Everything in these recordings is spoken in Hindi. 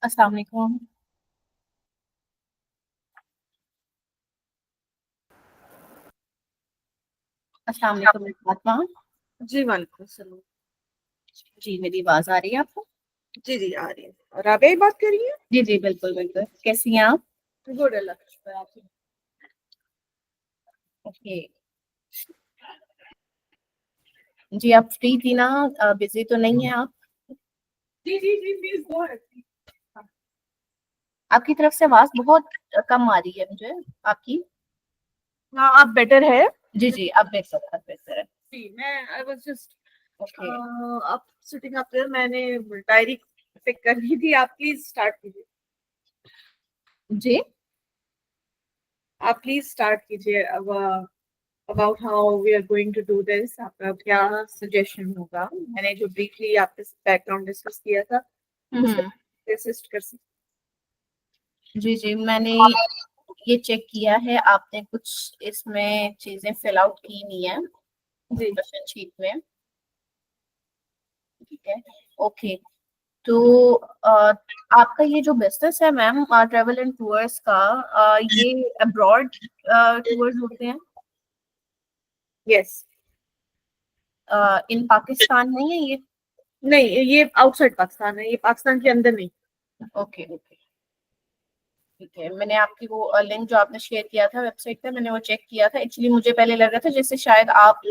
अस्सलाम वालेकुम। अस्सलाम वालेकुम फातिमा। जी वालेकुम सलाम। जी, मेरी आवाज आ रही है आपको? जी जी आ रही है। और आप यही बात कर रही हैं? जी जी, बिल्कुल बिल्कुल। कैसी हैं आप? गुड, अल्लाह का शुक्र है। आप ओके। जी, आप फ्री थी ना? बिजी तो नहीं है आप? जी जी जी प्लीज गो अहेड। आपकी तरफ से आवाज बहुत कम आ रही है मुझे आपकी। हाँ, आप बेटर है? जी जी, अब बेहतर है। जी, मैं आई वाज जस्ट ओके। आप सिटिंग अप देयर, मैंने डायरी पिक करनी थी। आप प्लीज स्टार्ट कीजिए। जी आप प्लीज स्टार्ट कीजिए। अब about how we are going to do this, आपका क्या सजेशन होगा? मैंने जो ब्रीफली आपके बैकग्राउंड डिस्कस किया था उस हम्म। पर असिस्ट कर सकते जी जी, मैंने ये चेक किया है, आपने कुछ इसमें चीजें फिल आउट की नहीं है हैं? जी। क्वेश्चन शीट में। ठीक है। ओके। तो आपका ये जो बिजनेस है मैम, ट्रेवल एंड टूर्स का, ये अब्रॉड टूर्स होते हैं? यस। इन पाकिस्तान नहीं है ये? नहीं, ये आउटसाइड पाकिस्तान है, ये पाकिस्तान के अंदर नहीं। Okay okay. ठीक है, मैंने आपकी वो लिंक जो आपने शेयर किया था वेबसाइट पे, मैंने वो चेक किया था। एक्चुअली मुझे पहले लग रहा था जैसे शायद आप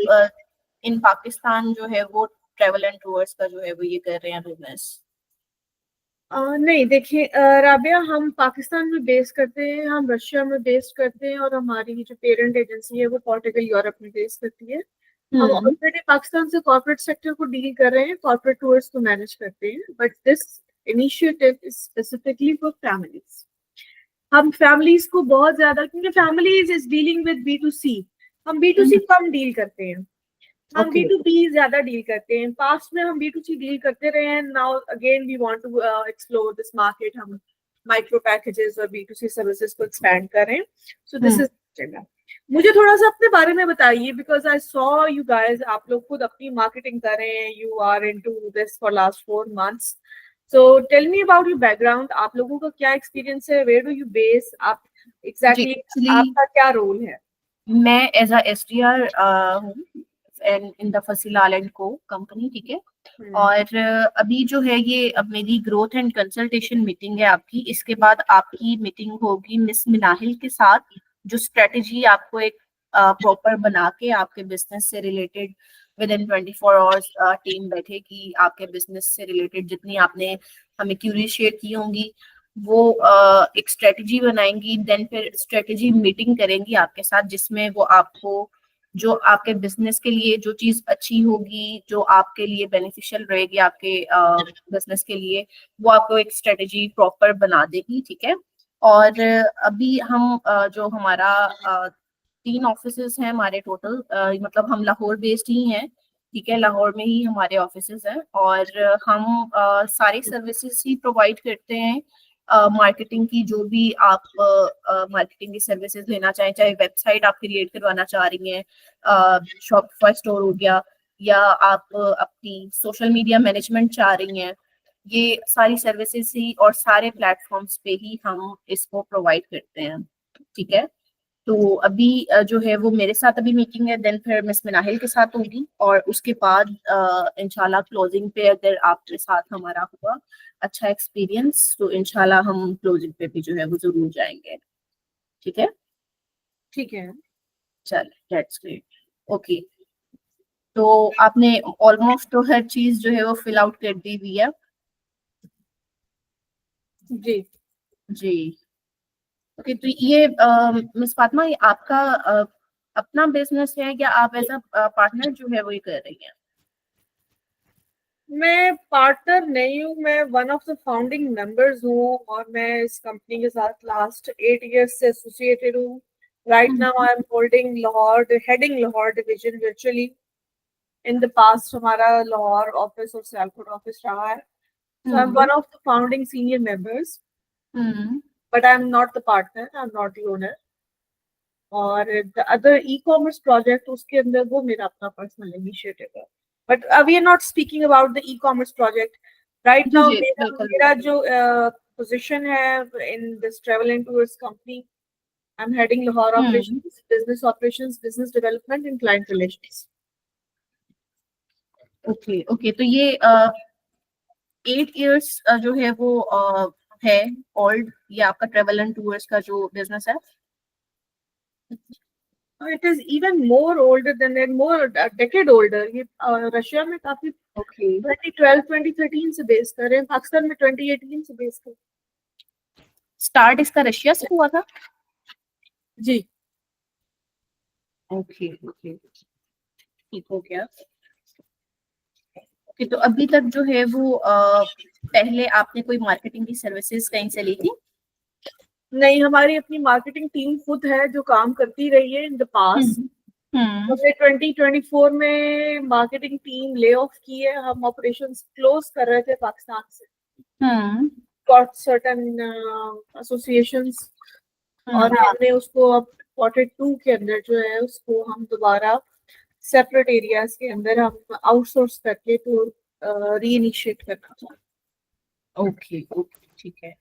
इन पाकिस्तान जो है वो ट्रेवल एंड टूर्स का जो है वो ये कर रहे हैं बिजनेस। नहीं, देखिए राबिया, हम पाकिस्तान में बेस करते हैं, हम रशिया में बेस करते हैं, और हमारी जो पेरेंट एजेंसी है वो पोर्टुगल यूरोप में बेस करती है। हम हम्म। ऑलरेडी पाकिस्तान से कॉर्पोरेट सेक्टर को डील कर रहे हैं, कॉर्पोरेट टूर्स को मैनेज करते हैं, but this initiative is specifically for families. हम फैमिलीज को बहुत ज्यादा, क्योंकि families is dealing with B to C, हम बी टू सी कम डील करते हैं, हम बी ओके। टू बी ज्यादा डील करते हैं। पास्ट में हम बी टू सी डील करते रहे हैं, now again we want to explore this market. हम माइक्रो पैकेजेस और बी टू सी सर्विसेज को एक्सपैंड करें। So this hmm. इज, मुझे थोड़ा सा अपने बारे में बताइए, because I saw you guys, आप लोग खुद अपनी मार्केटिंग कर रहे हैं, you are into this for last 4 months। So tell me about your background, आप लोगों का क्या एक्सपीरियंस है, वेयर डू यू बेस, आप जी, एग्जैक्टली एक्चुअली आपका क्या रोल है? मैं एज अ एसडीआर हूँ इन द फसील एंड को कंपनी। ठीक है। हम्म। और अभी जो है ये अब मेरी ग्रोथ एंड कंसल्टेशन मीटिंग है आपकी, इसके बाद आपकी मीटिंग होगी मिस मिनाहिल के साथ, जो स्ट्रेटेजी आपको एक प्रॉपर बना के आपके बिजनेस से related with in 24 hours team बैठेगी, आपके बिजनेस से रिलेटेड जितनी आपने हमें क्यूरीज शेयर की होंगी वो एक स्ट्रेटेजी बनाएंगी। देन फिर स्ट्रेटेजी मीटिंग करेंगी आपके साथ, जिसमें वो आपको जो आपके बिजनेस के लिए जो चीज अच्छी होगी, जो आपके लिए बेनिफिशियल रहेगी आपके बिजनेस के लिए, वो आपको एक स्ट्रेटेजी प्रॉपर बना देगी। ठीक है। और अभी हम जो हमारा 3 ऑफिसेज हैं हमारे टोटल, मतलब हम लाहौर बेस्ड ही हैं। ठीक है, लाहौर में ही हमारे ऑफिसेज हैं, और हम सारी सर्विसेज ही प्रोवाइड करते हैं। मार्केटिंग की जो भी आप मार्केटिंग की सर्विसेज लेना चाहें, चाहे वेबसाइट आप क्रिएट करवाना चाह रही हैं, शॉपिफाई स्टोर हो गया, या आप अपनी सोशल मीडिया मैनेजमेंट चाह रही हैं, ये सारी सर्विसेज ही और सारे प्लेटफॉर्म्स पे ही हम इसको प्रोवाइड करते हैं। ठीक है। तो अभी जो है वो मेरे साथ अभी मीटिंग है, देन फिर मिस मिनाहिल के साथ होगी, और उसके बाद इंशाल्लाह क्लोजिंग पे अगर आपके साथ हमारा हुआ अच्छा एक्सपीरियंस, तो इंशाल्लाह हम क्लोजिंग पे भी जो है वो जरूर जाएंगे। ठीक है। ठीक है। चल, दैट्स ग्रेट। ओके। तो आपने ऑलमोस्ट तो हर चीज जो है वो फिल आउट कर दी हुई है। जी। जी। ओके, तो ये मिस फातिमा, ये आपका अपना बिजनेस है या आप एज अ पार्टनर जो है वो ये कर रही हैं? मैं पार्टनर नहीं हूँ, मैं one of the founding members हूँ, और मैं इस कंपनी के साथ लास्ट 8 years से एसोसिएटेड हूँ। Right now I am holding Lahore, heading Lahore division virtually. In the past हमारा लाहौर ऑफिस और सियालकोट ऑफिस रहा है। So I am hmm one of the founding senior members, hmm. But I am not the partner, I am not the owner. और the other e commerce project, उसके अंदर वो मेरा अपना पर्सनल इनिशिएटिव है। But we are not speaking about the e commerce project. Right जी नाउ जी मेरा बिल्कुल मेरा बिल्कुल। जो पोजीशन है in this travel and tours company, I am heading Lahore hmm. Operations, business development and client relations. Okay okay, तो ये 8 इयर्स जो है वो है ओल्ड, ये आपका ट्रेवल एंड टूर्स का जो बिजनेस है। It is even more older than that, more decade older. ये रशिया में काफी ओके। 2012 2013 से बेस कर रहे हैं, पाकिस्तान में 2018 से बेस कर। स्टार्ट इसका रशिया से हुआ था। जी। ओके ओके, ठीक हो गया। ओके, तो अभी तक जो है वो पहले आपने कोई मार्केटिंग की सर्विसेज कहीं से ली थी? नहीं, हमारी अपनी मार्केटिंग टीम खुद है जो काम करती रही है इन द पास्ट। हम्म हम्म हमने 2024 में मार्केटिंग टीम ले ऑफ की है, हम ऑपरेशंस क्लोज कर रहे थे पाकिस्तान से, हम्म गॉट सर्टेन एसोसिएशंस, और हम्म। हमने उसको अब Q2 के अंदर जो है उसको हम दोबारा सेपरेट एरियाज के अंदर हम आउटसोर्स करके तो रीइनिशिएट करना चाहते ओके ओके, ठीक है।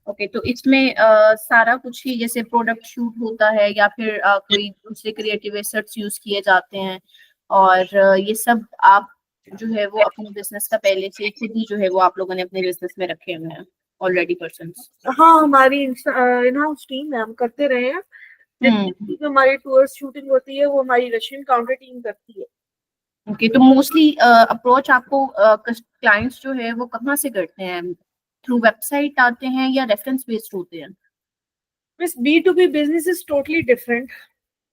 ओके, तो इसमें सारा कुछ ही जैसे प्रोडक्ट शूट होता है या फिर कोई दूसरे क्रिएटिव एसेट्स यूज किए जाते हैं, और ये सब आप जो है वो अपने बिजनेस का पहले से खुद ही जो है वो आप लोगों ने अपने बिजनेस में रखे हुए हैं ऑलरेडी पर्सन्स? हैं। हाँ, हमारी इन हाउस टीम है, हम करते रहे हैं। जितनी हम्म। भी जो हमारी टूर्स शूटिंग होती है वो हमारी रशियन काउंटर टीम करती है। ओके, तो मोस्टली अप्रोच आपको क्लाइंट्स जो है वो कहाँ से करते हैं? थ्रू वेबसाइट आते हैं या रेफरेंस बेस्ड होते हैं? This B2B business is totally different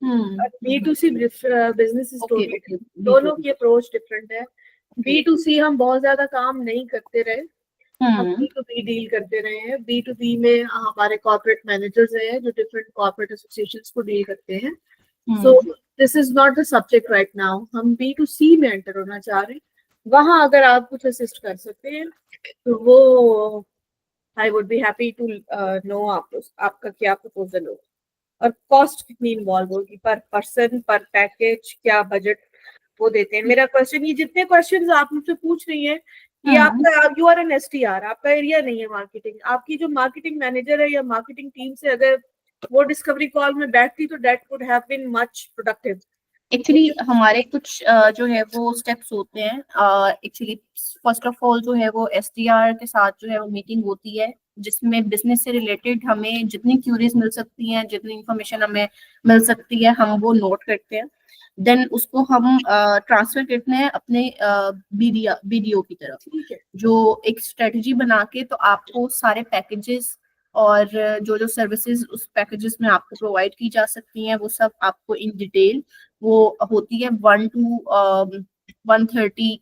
और हम्म। B2C business is okay totally okay, different. B to दोनों बी। की अप्रोच डिफरेंट है। ओके। B2C हम बहुत ज्यादा काम नहीं करते रहे, हम हम्म B2B डील करते रहे हैं। B2B में हमारे कॉर्पोरेट मैनेजर्स हैं जो डिफरेंट कॉर्पोरेट एसोसिएशंस को डील करते हैं। So hmm this is not the subject right now, हम B2C में एंटर होना चाह रहे हैं। वहां अगर आप कुछ असिस्ट कर सकते हैं तो वो I would be happy to know आपका क्या प्रपोजल हो और कॉस्ट कितनी इन्वॉल्व होगी पर पर्सन पर पैकेज, क्या बजट वो देते हैं। मेरा क्वेश्चन, ये जितने क्वेश्चंस आप मुझसे पूछ रही हैं ये हम्म। आपका, यू आर एन STR, आपका एरिया नहीं है मार्केटिंग। आपकी जो मार्केटिंग मैनेजर है या मार्केटिंग टीम से अगर वो डिस्कवरी कॉल में बैठती तो that could have been much productive. Actually हमारे कुछ जो है वो स्टेप्स होते हैं। एक्चुअली फर्स्ट ऑफ ऑल जो है वो एसडीआर के साथ जो है वो मीटिंग होती है, जिसमें बिजनेस से रिलेटेड हमें जितनी क्यूरीज मिल सकती हैं, जितनी इंफॉर्मेशन हमें मिल सकती है, हम वो नोट करते हैं। देन उसको हम ट्रांसफर करते हैं अपने बीडीओ की तरफ, ठीक है। जो एक स्ट्रेटजी बना के तो आपको सारे पैकेजेस और जो जो सर्विसेज उस पैकेजेस में आपको प्रोवाइड की जा सकती हैं वो सब आपको इन डिटेल वो होती है 1 to 1:30,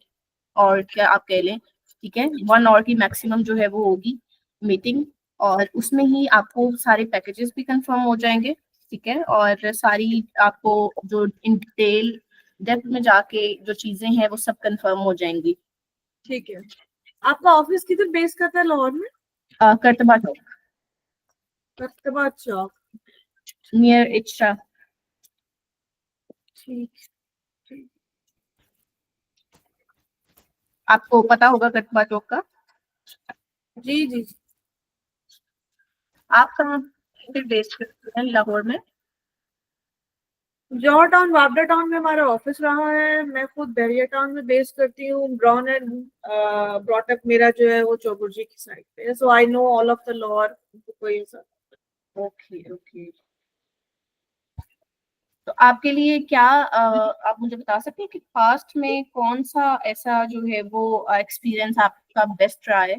और क्या आप कह लें, ठीक है, 1 आवर की मैक्सिमम जो है वो होगी मीटिंग, और उसमें ही आपको सारे पैकेजेस भी कंफर्म हो जाएंगे, ठीक है, और सारी आपको जो इन डिटेल डेप्थ में जाके जो चीजें हैं वो सब कंफर्म हो जाएंगी। ठीक है। आपका ऑफिस किधर बेस करता है लाहौर में? करतबा चौक, कस्तबा चौक। नियर इच्छा। ठीक ठीक। आपको पता होगा करतबा चौक का। जी जी। आप कहाँ फिर बेस करते हैं लाहौर में? जॉर्ज टाउन वापडा टाउन में हमारा ऑफिस रहा है। मैं खुद बहरिया टाउन में बेस करती हूँ। ब्राउन एंड ब्रॉटअप मेरा जो है वो चौबुर्जी की साइड पे है। So I know all of the law. कोई ऐसा। ओके ओके, तो आपके लिए क्या आप मुझे बता सकते हैं कि पास्ट में कौन सा ऐसा जो है वो एक्सपीरियंस आपका बेस्ट रहा है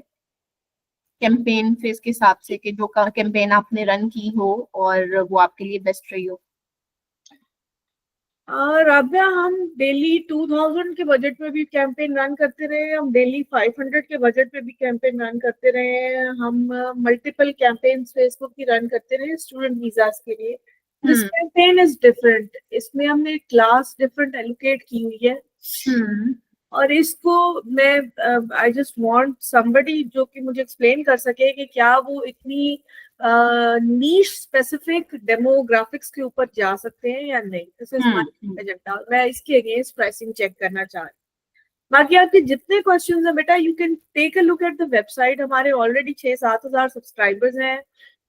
कैंपेन फेज के हिसाब से, कि जो कैंपेन आपने रन की हो और वो आपके लिए बेस्ट रही हो? राबिया, हम डेली 2000 के बजट पे भी कैंपेन रन करते रहे हैं, हम डेली 500 के बजट पे भी कैंपेन रन करते रहे हैं, हम मल्टीपल कैंपेन्स फेसबुक की रन करते रहे स्टूडेंट वीजास के लिए। This hmm campaign is different, इसमें हमने क्लास डिफरेंट एलोकेट की हुई है हम्म और इसको मैं आई जस्ट वांट समबडी जो कि मुझे एक्सप्लेन कर सके कि क्या वो इतनी नीश स्पेसिफिक डेमोग्राफिक्स के ऊपर जा सकते हैं या नहीं। This is hmm my agenda. मैं इसके अगेंस्ट प्राइसिंग चेक करना चाह रही बाकी आपके जितने क्वेश्चंस हैं बेटा, you can take a look at the website. हमारे ऑलरेडी 6-7 हजार सब्सक्राइबर्स हैं,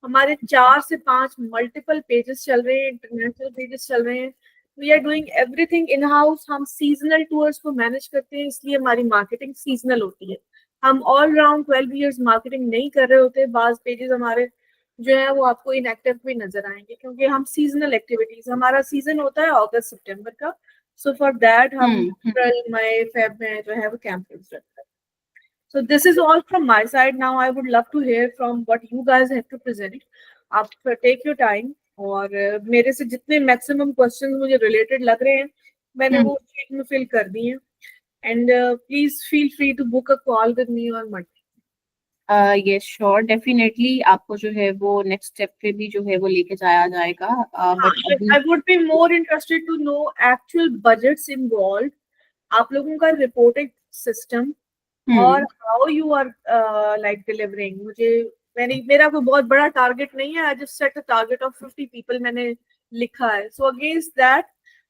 हमारे 4 से 5 मल्टीपल पेजेस चल रहे हैं, इंटरनेशनल पेजेस चल रहे हैं। We are doing everything in house. हम सीजनल टूर्स को मैनेज करते हैं, इसलिए हमारी मार्केटिंग सीजनल होती है। हम ऑल राउंड 12 ईयर्स मार्केटिंग नहीं कर रहे होते। बाज पेजेस हमारे जो है वो आपको इनएक्टिव भी नजर आएंगे, क्योंकि हम सीजनल एक्टिविटीज, हमारा सीजन होता है अगस्त सितंबर का। सो फॉर दैट हम अप्रैल मई फेब में जो है वो कैंपेन्स रखते हैं। So this is all from my side. Now I would love to hear from what you guys have to present. आप take your time, और मेरे से जितने मैक्सिमम क्वेश्चंस मुझे रिलेटेड लग रहे हैं मैंने वो शीट में फिल कर दिए हैं। And please feel free to book a call with me on Monday. Yes sure, definitely आपको जो है वो नेक्स्ट स्टेप पे भी जो है वो लेके जाया जाएगा। But I would be more interested to know actual budgets involved, आप लोगों का रिपोर्टिंग सिस्टम और how you are like delivering. मेरा कोई बहुत बड़ा टारगेट नहीं है। I just set a target of 50 people मैंने लिखा है। सो अगेंस्ट दैट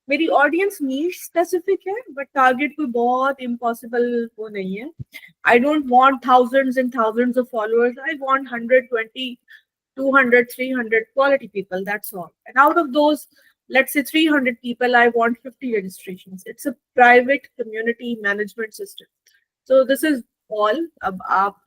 मेरी ऑडियंस नीड स्पेसिफिक है, बट टारगेट कोई बहुत इम्पॉसिबल वो नहीं है। I don't want thousands and thousands of followers. I want 120, 200, 300 quality people, that's all. And out of those, let's say 300 people, I want 50 registrations. It's a private community management system. So this is all. अब आप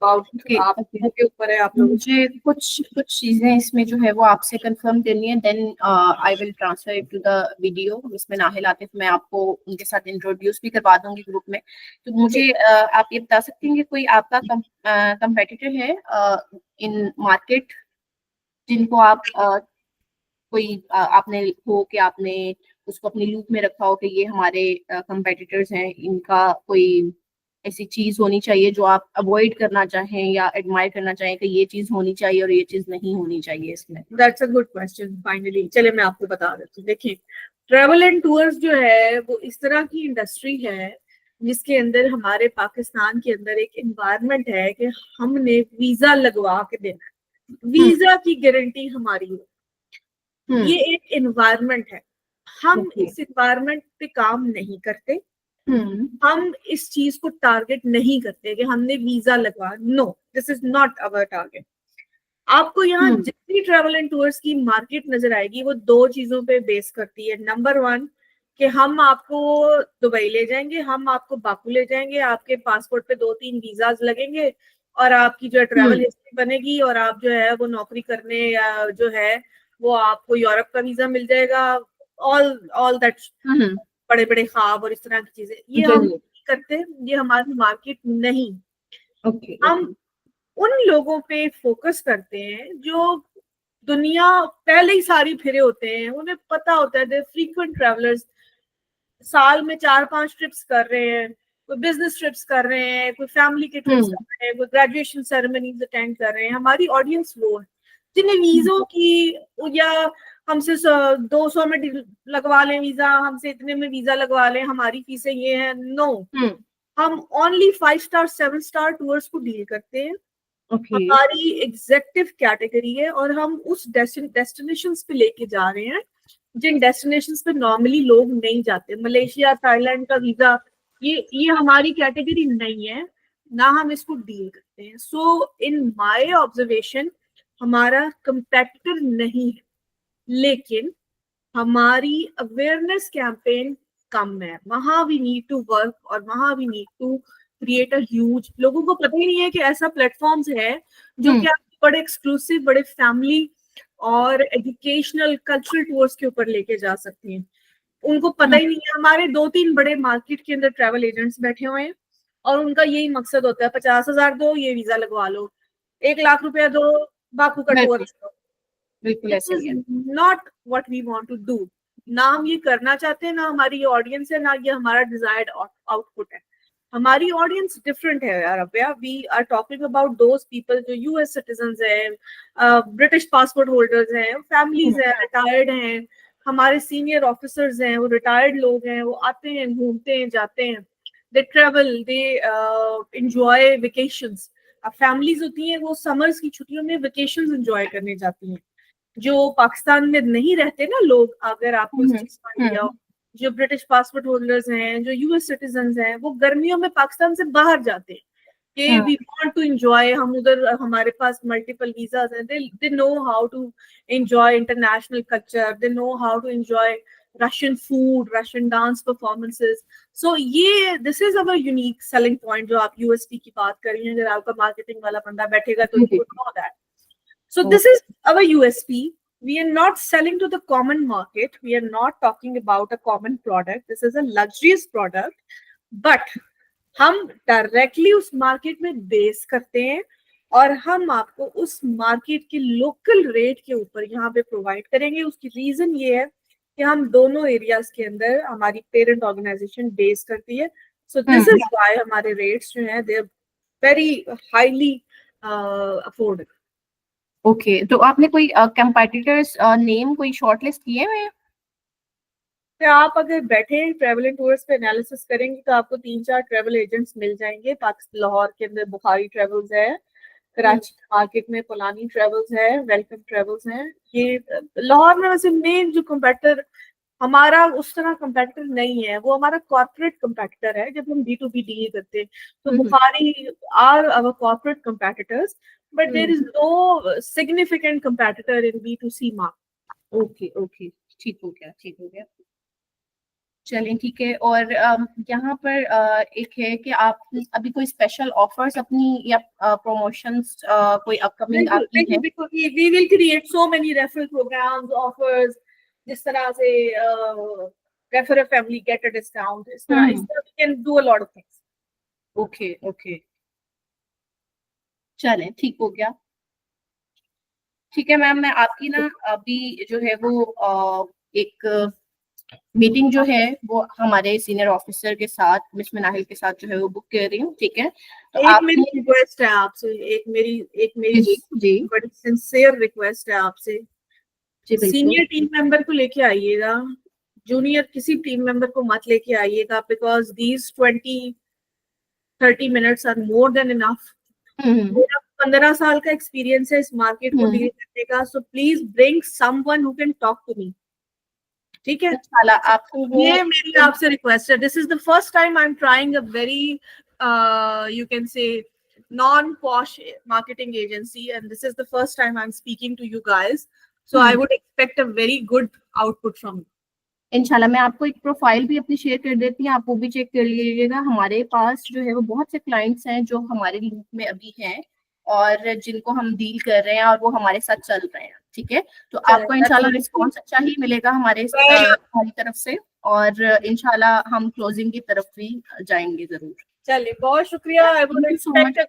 के ऊपर है, आप लोग। मुझे कुछ चीजें इसमें जो है वो आपसे कंफर्म करनी है, then I will transfer it to the video. इसमें नाहिल आते हैं, मैं आपको उनके साथ इंट्रोड्यूस भी करवा दूंगी ग्रुप में। तो मुझे आप ये बता सकते हैं कि कोई आपका कंपेटिटर है इन मार्केट जिनको आप कोई आपने हो कि आपने उसको अपनी लूप में रखा हो कि ये हमारे कंपेटिटर्स हैं, इनका कोई ऐसी चीज होनी चाहिए जो आप अवॉइड करना चाहें या एडमायर करना चाहें कि ये चीज होनी चाहिए और ये चीज नहीं होनी चाहिए इसमें? That's a good question. Finally चले मैं आपको बता देती हूँ। देखिए, ट्रैवल एंड टूर्स जो है वो इस तरह की इंडस्ट्री है जिसके अंदर हमारे पाकिस्तान के अंदर एक एनवायरनमेंट है कि हमने वीजा लगवा के देना है, वीजा की गारंटी हमारी है। ये एक एनवायरनमेंट है। हम इस एनवायरनमेंट पे काम नहीं करते। हम इस चीज को टारगेट नहीं करते कि हमने वीजा लगवा। No, this is not our target. आपको यहाँ जितनी ट्रैवल एंड टूर्स की मार्केट नजर आएगी वो दो चीजों पे बेस करती है। नंबर 1 कि हम आपको दुबई ले जाएंगे, हम आपको बाकू ले जाएंगे, आपके पासपोर्ट पे 2-3 वीजाज लगेंगे और आपकी जो है ट्रैवल हिस्ट्री बनेगी और आप जो है वो नौकरी करने या जो है वो आपको यूरोप का वीजा मिल जाएगा। ऑल दैट बड़े बड़े ख्वाब और इस तरह की चीजें, ये हम नहीं करते। ये हमारी मार्केट नहीं। हम उन लोगों पे फोकस करते हैं जो दुनिया पहले ही सारी फिरे होते हैं, उन्हें पता होता है। दे फ्रीक्वेंट ट्रैवलर्स, साल में 4-5 ट्रिप्स कर रहे हैं, कोई बिजनेस ट्रिप्स कर रहे हैं, कोई फैमिली के ट्रिप्स कर रहे हैं, कोई ग्रेजुएशन सेरेमनीज अटेंड कर रहे हैं। हमारी ऑडियंस वो है जिन्हें वीजों की या हमसे 200 में लगवा लें वीजा, हमसे इतने में वीजा लगवा लें, हमारी फीसें ये है। नो, हम ओनली 5 स्टार 7 स्टार टूर्स को डील करते हैं। हमारी एग्जेक्टिव कैटेगरी है और हम उस डेस्टिनेशंस पे लेके जा रहे हैं जिन डेस्टिनेशंस पे नॉर्मली लोग नहीं जाते। मलेशिया, थाईलैंड का वीजा ये हमारी कैटेगरी नहीं है, ना हम इसको डील करते हैं। सो इन माय ऑब्जर्वेशन हमारा कंपेटिटर नहीं है, लेकिन हमारी अवेयरनेस कैंपेन कम है। वहां वी नीड टू वर्क और वहां we need to create a huge. लोगों को पता ही नहीं है कि ऐसा प्लेटफॉर्म्स है जो कि आप बड़े एक्सक्लूसिव, बड़े फैमिली और एजुकेशनल कल्चरल टूर्स के ऊपर लेके जा सकते हैं। उनको पता ही नहीं है। हमारे 2-3 बड़े मार्केट के अंदर ट्रैवल एजेंट्स बैठे हुए हैं और उनका यही मकसद होता है 50,000 दो, ये वीजा लगवा लो, 1 लाख रुपया दो, बाकू का टूर दो। बिल्कुल ऐसे ही है। Not what we want to do. ना हम ये करना चाहते हैं, ना हमारी ऑडियंस है, ना ये हमारा डिजायर्ड आउटपुट है। हमारी ऑडियंस डिफरेंट है यार। We are talking about those people जो यूएस सिटीजन्स हैं, ब्रिटिश पासपोर्ट होल्डर्स हैं, फैमिलीज हैं, रिटायर्ड हैं, हमारे सीनियर ऑफिसर्स हैं, वो रिटायर्ड लोग हैं, वो आते हैं, घूमते हैं, जाते हैं, they travel, they enjoy vacations. अब फैमिलीज होती हैं वो समर्स की छुट्टियों में वेकेशंस एंजॉय करने जाती हैं। जो पाकिस्तान में नहीं रहते ना लोग, अगर आपको इस चीज का आइडिया हो, जो ब्रिटिश पासपोर्ट होल्डर्स हैं, जो यूएस सिटीजन हैं, वो गर्मियों में पाकिस्तान से बाहर जाते हैं कि वी वांट टू एंजॉय, हम उधर, हमारे पास मल्टीपल वीजास हैं, they know how to enjoy international culture, they know how to enjoy Russian food, Russian dance performances. So ये this is our unique selling point. जो आप यूएसपी की बात कर रही हैं, अगर आपका मार्केटिंग वाला बंदा बैठेगा तो you would know that. So this is our USP. We are not selling to the common market. We are not talking about a common product. This is a luxurious product. But हम डायरेक्टली उस मार्केट में बेस करते हैं और हम आपको उस मार्केट के लोकल रेट के ऊपर यहाँ पे प्रोवाइड करेंगे। उसकी रीजन ये है कि हम दोनों एरियाज के अंदर हमारी पेरेंट ऑर्गेनाइजेशन बेस करती है। सो दिस इज व्हाई हमारे रेट्स जो हैं they are very highly affordable. Okay, तो आपने कोई कंपेटिटर्स नेम कोई शॉर्टलिस्ट किए हुए हैं? तो आप अगर बैठे ट्रैवल एंड टूर्स पे एनालिसिस करेंगे तो आपको 3-4 ट्रैवल एजेंट्स मिल जाएंगे। पाकिस्तान लाहौर के अंदर बुखारी ट्रैवल्स है, कराची मार्केट में पोलानी ट्रैवल्स है, वेलकम ट्रैवल्स है। ये लाहौर में वैसे मेन जो कंपेटिटर हमारा उस तरह कंपेटिटर नहीं है, वो हमारा कॉर्पोरेट कंपेटिटर है। जब हम B2B डील करते हैं तो Bukhari are our corporate competitors, but there is no significant competitor in B2C market. Okay okay, ठीक हो गया, ठीक हो गया। चलें, ठीक है। और यहाँ पर एक है कि आप अभी कोई स्पेशल ऑफर्स अपनी या प्रमोशंस कोई अपकमिंग आपकी है? We will create so many referral programs, offers, जिस तरह से refer a family, get a discount, इस तरह we can do a lot of things. Okay okay, चलें, ठीक हो गया। ठीक है मैम, मैं आपकी ना अभी जो है वो एक मीटिंग जो है वो हमारे सीनियर ऑफिसर के साथ, मिस मिनाहिल के साथ जो है वो बुक कर रही हूँ, ठीक है? तो एक मेरी रिक्वेस्ट है आपसे, एक मेरी जी बड़ी सिंसियर रिक्वेस्ट है आपसे, सीनियर टीम मेंबर को लेके आइएगा, जूनियर किसी टीम मेंबर को मत लेके आइएगा, because these 20-30 minutes are more than enough. मेरा 15 साल का एक्सपीरियंस है इस मार्केट को डील करने का, so please bring someone who can talk to me, ठीक है? आपको ये मेरी आपसे रिक्वेस्ट है। This is the first time I am trying a very you can say non-posh marketing agency, and this is the first time I'm speaking to you guys, so I would expect a very good output from you. इंशाल्लाह मैं आपको एक प्रोफाइल भी अपनी शेयर कर देती हूँ, आप वो भी चेक कर लीजिएगा। हमारे पास जो है वो बहुत से क्लाइंट्स हैं जो हमारे लूप में अभी हैं और जिनको हम डील कर रहे हैं और वो हमारे साथ चल रहे हैं, ठीक है? तो आपको इंशाल्लाह रिस्पॉन्स अच्छा ही मिलेगा हमारी तरफ से, और इंशाल्लाह हम क्लोजिंग की तरफ भी जाएंगे जरूर। चलिए, बहुत शुक्रिया। I would expect a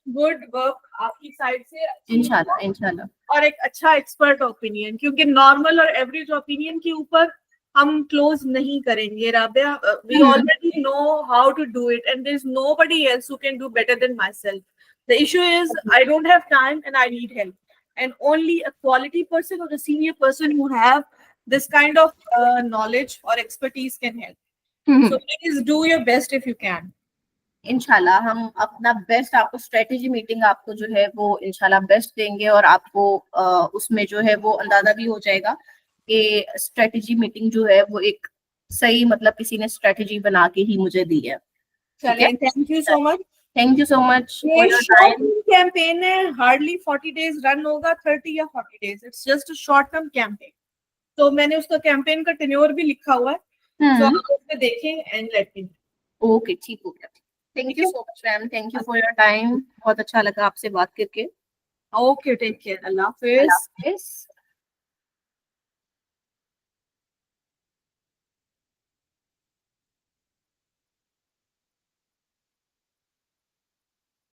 good work आपकी साइड से, इंशाल्लाह, और एक अच्छा एक्सपर्ट ओपिनियन, क्योंकि नॉर्मल और एवरेज ओपिनियन के ऊपर हम क्लोज नहीं करेंगे Rabia. We already know how to do it and there is nobody else who can do better than myself. The issue is I don't have time and I need help, and only a quality person or a senior person who have this kind of knowledge or expertise can help. So please do your best if you can. इंशाल्लाह हम अपना बेस्ट, आपको स्ट्रेटेजी मीटिंग आपको जो है वो इंशाल्लाह बेस्ट देंगे, और आपको उसमें जो है वो अंदाजा भी हो जाएगा कि स्ट्रेटेजी मीटिंग जो है वो एक सही, मतलब किसी ने स्ट्रेटेजी बना के ही मुझे दी है। चलिए, thank you so much. Thank you so much for your time. Campaign है, हार्डली 40 डेज रन होगा, 30 या 40 days, it's just a short term campaign. तो मैंने उसका कैंपेन का टेन्योर भी लिखा हुआ है, तो आप उसमें देखें and let me know. Okay, ठीक हो गया। Thank you so much ma'am, thank you for your time, बहुत अच्छा लगा आपसे बात करके। ओके, टेक केयर, अल्लाह हाफिज।